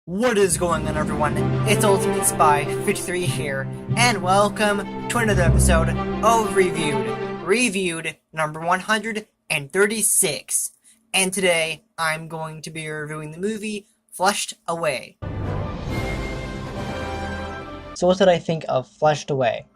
What is going on, everyone? It's Ultimate Spy 53 here, and welcome to another episode of Reviewed number 136. And today, I'm going to be reviewing the movie Flushed Away. So what did I think of Flushed Away?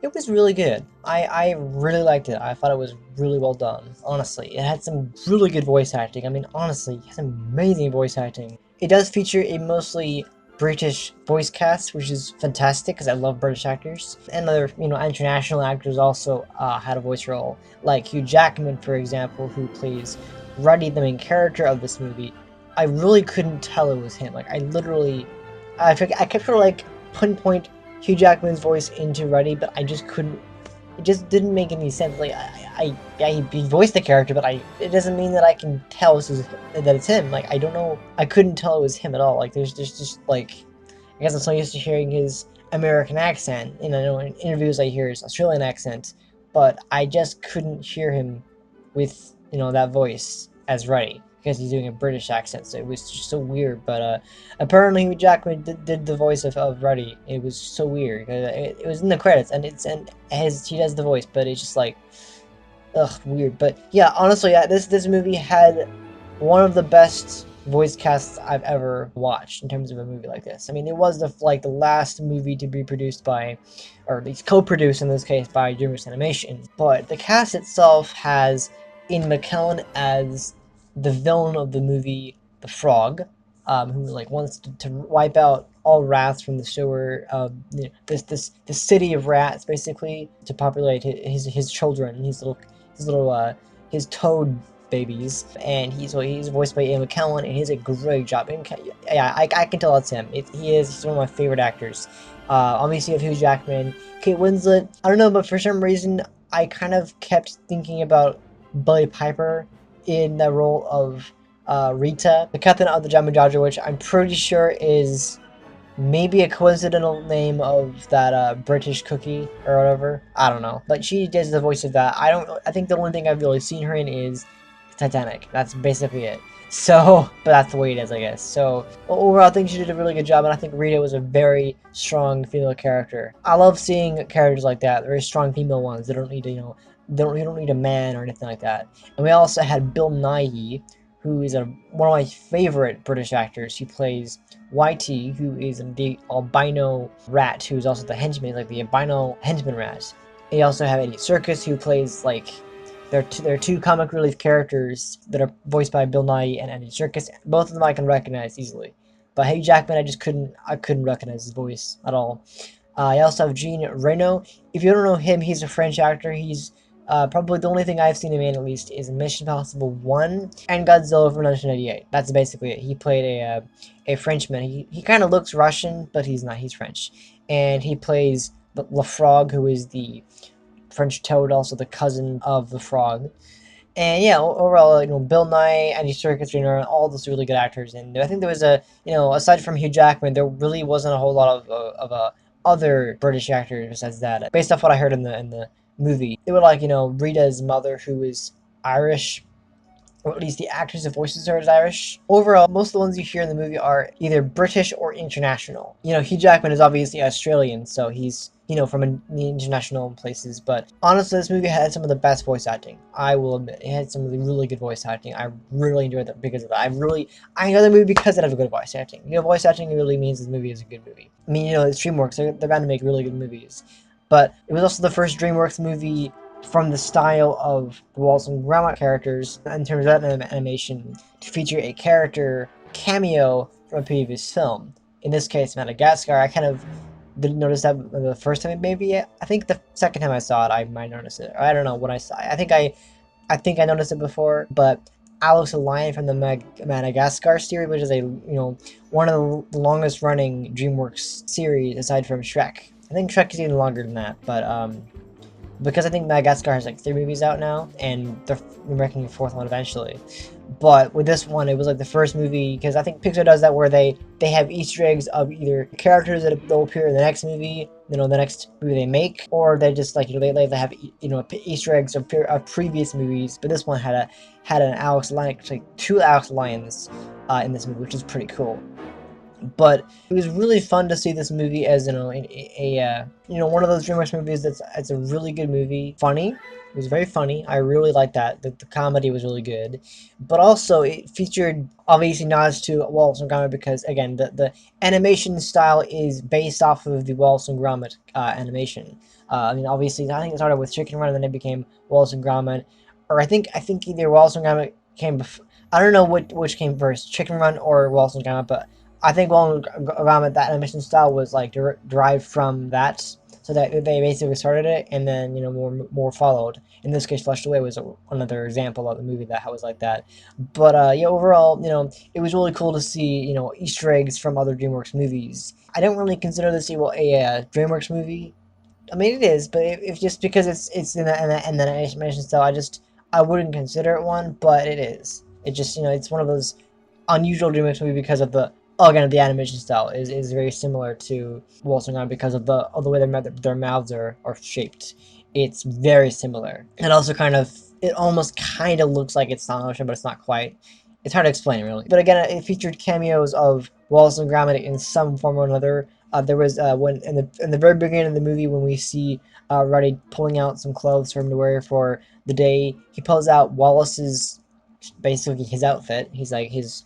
It was really good. I really liked it. I thought it was really well done, honestly. It had some really good voice acting. I mean, honestly, it has amazing voice acting. It does feature a mostly British voice cast, which is fantastic because I love British actors. And other, international actors also had a voice role, like Hugh Jackman, for example, who plays Ruddy, the main character of this movie. I really couldn't tell it was him. Like, I kept trying to, pinpoint Hugh Jackman's voice into Ruddy, but I just couldn't. It just didn't make any sense. Like he voiced the character, but it doesn't mean that I can tell that it's him. Like, I don't know. I couldn't tell it was him at all. Like, there's just like, I guess I'm so used to hearing his American accent. And I know in interviews I hear his Australian accent, but I just couldn't hear him with that voice as Ruddy, because he's doing a British accent, so it was just so weird. But apparently Hugh Jackman did the voice of Ruddy. It was so weird. It was in the credits, and he does the voice, but it's just like, ugh, weird. But yeah, honestly, yeah, this movie had one of the best voice casts I've ever watched in terms of a movie like this. I mean, it was the last movie to be produced by, or at least co-produced in this case, by DreamWorks Animation. But the cast itself has Ian McKellen as the villain of the movie, the Frog, who wants to wipe out all rats from the sewer. This city of rats, basically, to populate his children, his toad babies. And he's voiced by Ian McKellen, and he's a great job. Yeah, I can tell that's him. He's one of my favorite actors. Obviously, you have Hugh Jackman, Kate Winslet. I don't know, but for some reason, I kind of kept thinking about Billie Piper in the role of Rita, the captain of the Jamba Jaja, which I'm pretty sure is maybe a coincidental name of that British cookie or whatever. I don't know, but she does the voice of that. I think the only thing I've really seen her in is Titanic. That's basically it. So, but that's the way it is, I guess. So, overall, I think she did a really good job, and I think Rita was a very strong female character. I love seeing characters like that, very strong female ones. They don't need to, you don't need a man or anything like that. And we also had Bill Nighy, who is one of my favorite British actors. He plays Whitey, who is the albino rat, who's also the henchman, like the albino henchman rat. You also have Andy Serkis, who plays there are two comic relief characters that are voiced by Bill Nighy and Andy Serkis. Both of them I can recognize easily, but Hugh Jackman, I couldn't recognize his voice at all. I also have Jean Reno. If you don't know him, he's a French actor. He's probably the only thing I've seen him in, at least, is Mission Impossible 1 and Godzilla from 1998. That's basically it. He played a Frenchman. He kind of looks Russian, but he's not. He's French. And he plays the Frog, who is the French toad, also the cousin of the Frog. And yeah, overall, Bill Nighy, Andy Serkis, all those really good actors. And I think there was aside from Hugh Jackman, there really wasn't a whole lot of other British actors besides that. Based off what I heard in the movie, they were Rita's mother, who is Irish, or at least the actress that voices her is Irish. Overall, most of the ones you hear in the movie are either British or international. Hugh Jackman is obviously Australian, so he's, from the international places. But honestly, this movie had some of the best voice acting. I will admit, it had some really, really good voice acting. I really enjoyed that because of that. I enjoyed the movie because it has good voice acting. Voice acting really means this movie is a good movie. I mean, it's DreamWorks. They're bound to make really good movies. But it was also the first DreamWorks movie from the style of the Wallace and Gromit characters in terms of animation to feature a character cameo from a previous film. In this case, Madagascar. I kind of didn't notice that the first time, maybe. I think the second time I saw it, I might notice it. I don't know when I saw it. I think I noticed it before, but Alex the Lion from the Madagascar series, which is one of the longest running DreamWorks series aside from Shrek. I think Shrek is even longer than that, but because I think Madagascar has 3 movies out now, and they're making a 4th one eventually. But with this one, it was the first movie, because I think Pixar does that where they have Easter eggs of either characters that will appear in the next movie, the next movie they make, or they just they have Easter eggs of previous movies. But this one had an Alex Lion, 2 Alex Lions in this movie, which is pretty cool. But it was really fun to see this movie as one of those DreamWorks movies it's a really good movie. Funny, it was very funny. I really liked that. The comedy was really good, but also it featured obviously nods to Wallace and Gromit because again the animation style is based off of the Wallace and Gromit animation. I mean, obviously, I think it started with Chicken Run and then it became Wallace and Gromit, or I think either Wallace and Gromit came before. I don't know which came first, Chicken Run or Wallace and Gromit, but I think Wallace and Gromit, that animation style was like derived from that, so that they basically started it, and then more followed. In this case, Flushed Away was another example of a movie that was like that. But yeah, overall, it was really cool to see Easter eggs from other DreamWorks movies. I don't really consider this a DreamWorks movie. I mean, it is, but if just because it's in the animation style, I wouldn't consider it one, but it is. It just it's one of those unusual DreamWorks movie because of again the animation style is very similar to Wallace and Gromit because of the way their mouths are shaped. It's very similar. It almost kind of looks like it's stop motion, but it's not quite. It's hard to explain really. But again, it featured cameos of Wallace and Gromit in some form or another. There was when in the very beginning of the movie when we see Ruddy pulling out some clothes for him to wear for the day, he pulls out Wallace's basically his outfit. He's like his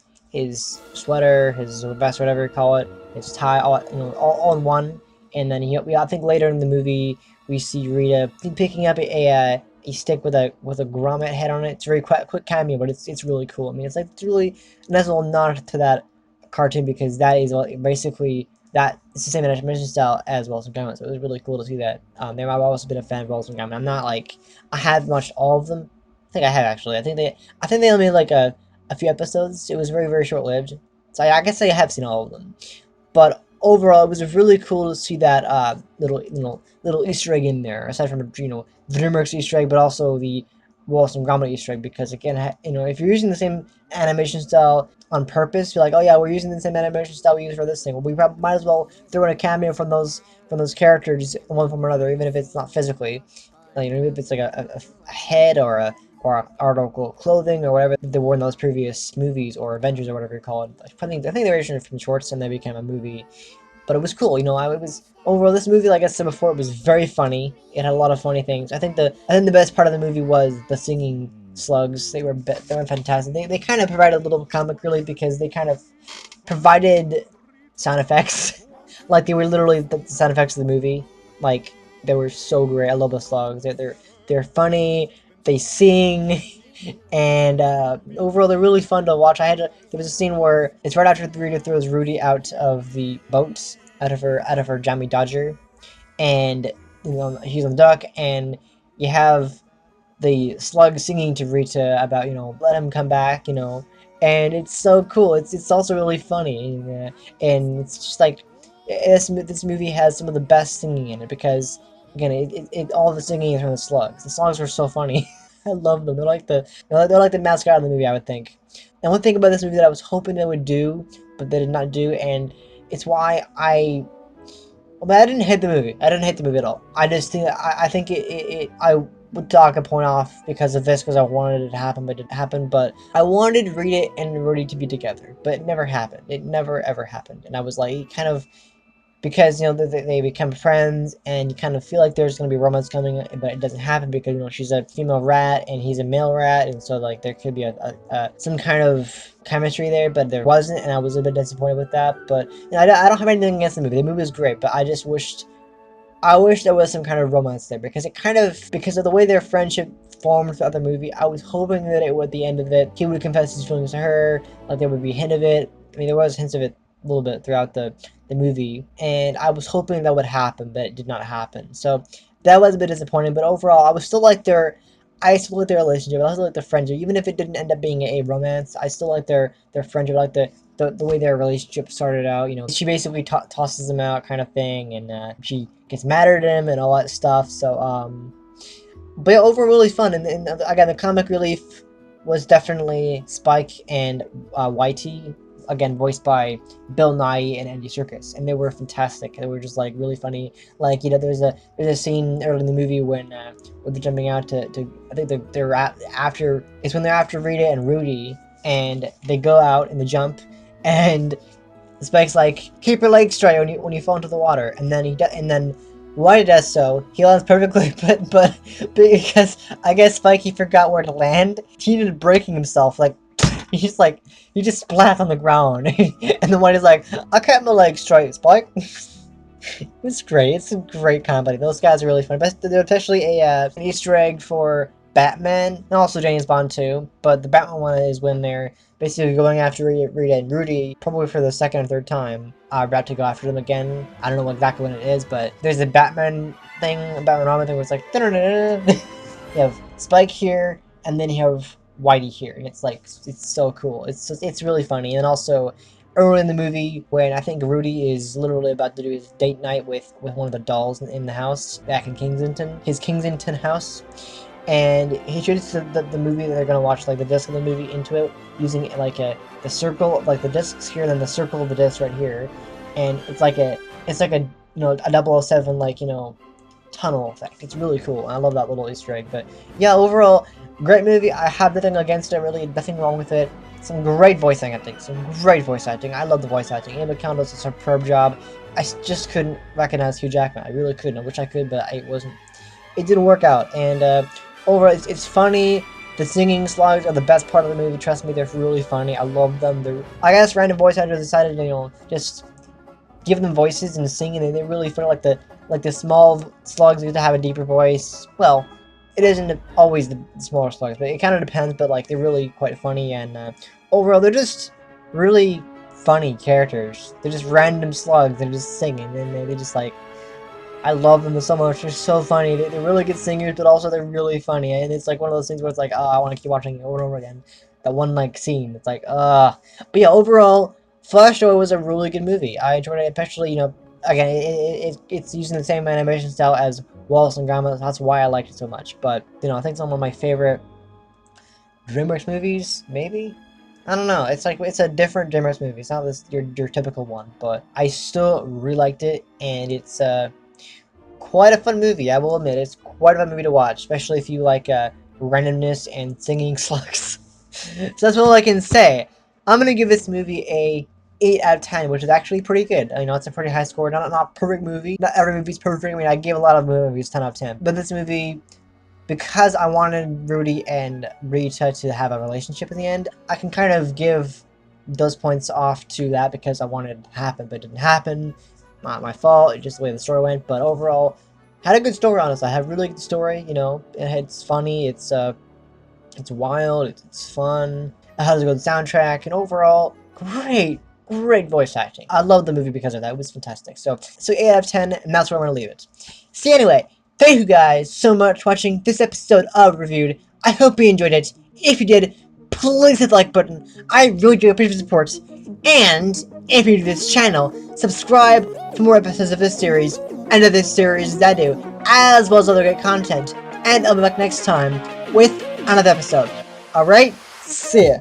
sweater, his vest, whatever you call it, his tie, all in one. And then I think later in the movie we see Rita picking up a stick with a grommet head on it. It's a very quick cameo, but it's really cool. I mean, it's really a nice little nod to that cartoon because that is basically that it's the same animation style as Wallace and Gromit, so it was really cool to see that. I've also been a fan of Wallace and Gromit. I'm not like I have watched all of them. I think I have actually. I think they only made like a few episodes. It was very very short lived, so I guess I have seen all of them. But overall, it was really cool to see that little Easter egg in there, aside from the DreamWorks Easter egg, but also the Wallace and Gromit Easter egg. Because again, if you're using the same animation style on purpose, you're like, oh yeah, we're using the same animation style we use for this thing. Well, we probably might as well throw in a cameo from those characters in one form or another, even if it's not physically. Like, if it's like a head or a article of clothing or whatever they wore in those previous movies or Avengers or whatever you call it. I think they originally from shorts and they became a movie. But it was cool, it was overall this movie, like I said before, it was very funny. It had a lot of funny things. I think the best part of the movie was the singing slugs. They were fantastic. They kind of provided a little comic relief because they kind of provided sound effects. Like they were literally the sound effects of the movie. Like they were so great. I love the slugs. They're funny. They sing. And overall, they're really fun to watch. There was a scene where it's right after Rita throws Rudy out of the boat, out of her Jammy Dodger, and he's on the dock, and you have the slug singing to Rita about let him come back, and it's so cool. It's also really funny, and it's just like this movie has some of the best singing in it because again all the singing is from the slugs. The songs were so funny. I love them. They're like the mascot of the movie, I would think. And one thing about this movie that I was hoping they would do, but they did not do, and it's why I didn't hate the movie. I didn't hate the movie at all. I just think I think I would dock a point off because of this because I wanted it to happen, but it didn't happen. But I wanted Rita and Rudy to be together, but it never happened. It never ever happened, and I was like, kind of because they become friends and you kind of feel like there's going to be romance coming, but it doesn't happen because she's a female rat and he's a male rat, and so like there could be some kind of chemistry there, but there wasn't, and I was a bit disappointed with that. But I don't have anything against the movie. The movie was great, but I wish there was some kind of romance there because because of the way their friendship formed throughout the movie. I was hoping that at the end of it he would confess his feelings to her, like there would be a hint of it. I mean, there was hints of it a little bit throughout the movie, and I was hoping that would happen, but it did not happen. So that was a bit disappointing. But overall, I still like their relationship. I still like their friendship, even if it didn't end up being a romance. I still like their friendship, like the way their relationship started out. She basically tosses him out, kind of thing, and she gets mad at him and all that stuff. So but yeah, overall really fun. And again, the comic relief was definitely Spike and Whitey, again voiced by Bill Nye and Andy Serkis, and they were fantastic. They were just like really funny. Like there's a scene early in the movie when they're jumping out to I think they're after it's when they're after Rita and Rudy, and they go out in the jump, and Spike's like, keep your legs straight when you fall into the water, and then why he does so, he lands perfectly, but because I guess Spike, he forgot where to land, he ended up breaking himself, like, he just splat on the ground, and then Whitey's like, I kept my legs straight, Spike. It's great. It's a great comedy. Those guys are really fun. But they're especially an Easter egg for Batman, and also James Bond too. But the Batman one is when they're basically going after Rita and Rudy, probably for the second or third time, are about to go after them again. I don't know exactly when it is, but there's a Batman thing, a Batman Robin thing where it's like, you have Spike here, and then you have Whitey here, and it's like, it's so cool. It's really funny, and also early in the movie when I think Rudy is literally about to do his date night with one of the dolls in the house back in Kensington, his Kensington house, and he introduces the movie that they're gonna watch, like the disc of the movie, into it using like the circle of like the discs here and then the circle of the disc right here, and it's like a a 007 like tunnel effect. It's really cool. I love that little Easter egg. But yeah, overall, great movie. I have nothing against it, really, nothing wrong with it. Some great voice acting. I love the voice acting. Ian McKellen does a superb job. I just couldn't recognize Hugh Jackman. I really couldn't. I wish I could, but it didn't work out. And overall, it's funny. The singing slugs are the best part of the movie. Trust me, they're really funny. I love them. I guess random voice actors decided to, just give them voices and sing, and they're really funny. Like the small slugs get to have a deeper voice. Well, it isn't always the smaller slugs, but it kind of depends. But like, they're really quite funny, and overall, they're just really funny characters. They're just random slugs. They're just singing, and they just like, I love them so much. They're so funny. They're really good singers, but also they're really funny. And it's like one of those things where it's like, oh, I want to keep watching it over and over again. That one like scene, it's like, But yeah, overall, Flash Joy was a really good movie. I enjoyed it, especially again, it's using the same animation style as Wallace and Gromit. That's why I liked it so much. But I think it's one of my favorite DreamWorks movies, maybe. I don't know. It's a different DreamWorks movie. It's not your typical one, but I still really liked it, and it's quite a fun movie. I will admit, it's quite a fun movie to watch, especially if you like randomness and singing slugs. So that's all I can say. I'm gonna give this movie a 8 out of 10, which is actually pretty good. It's a pretty high score. Not a perfect movie. Not every movie's perfect. I mean, I give a lot of movies 10 out of 10, but this movie, because I wanted Rudy and Rita to have a relationship in the end, I can kind of give those points off to that because I wanted it to happen, but it didn't happen. Not my fault. It's just the way the story went. But overall, had a good story. Honestly, I have a really good story. It's funny. It's wild. It's fun. It has a good soundtrack, and overall, great voice acting. I love the movie because of that. It was fantastic. So 8 out of 10, and that's where I'm gonna leave it. So anyway, thank you guys so much for watching this episode of Reviewed. I hope you enjoyed it. If you did, please hit the like button. I really do appreciate your support. And if you're new to this channel, subscribe for more episodes of this series and other series that I do, as well as other great content. And I'll be back next time with another episode. Alright? See ya.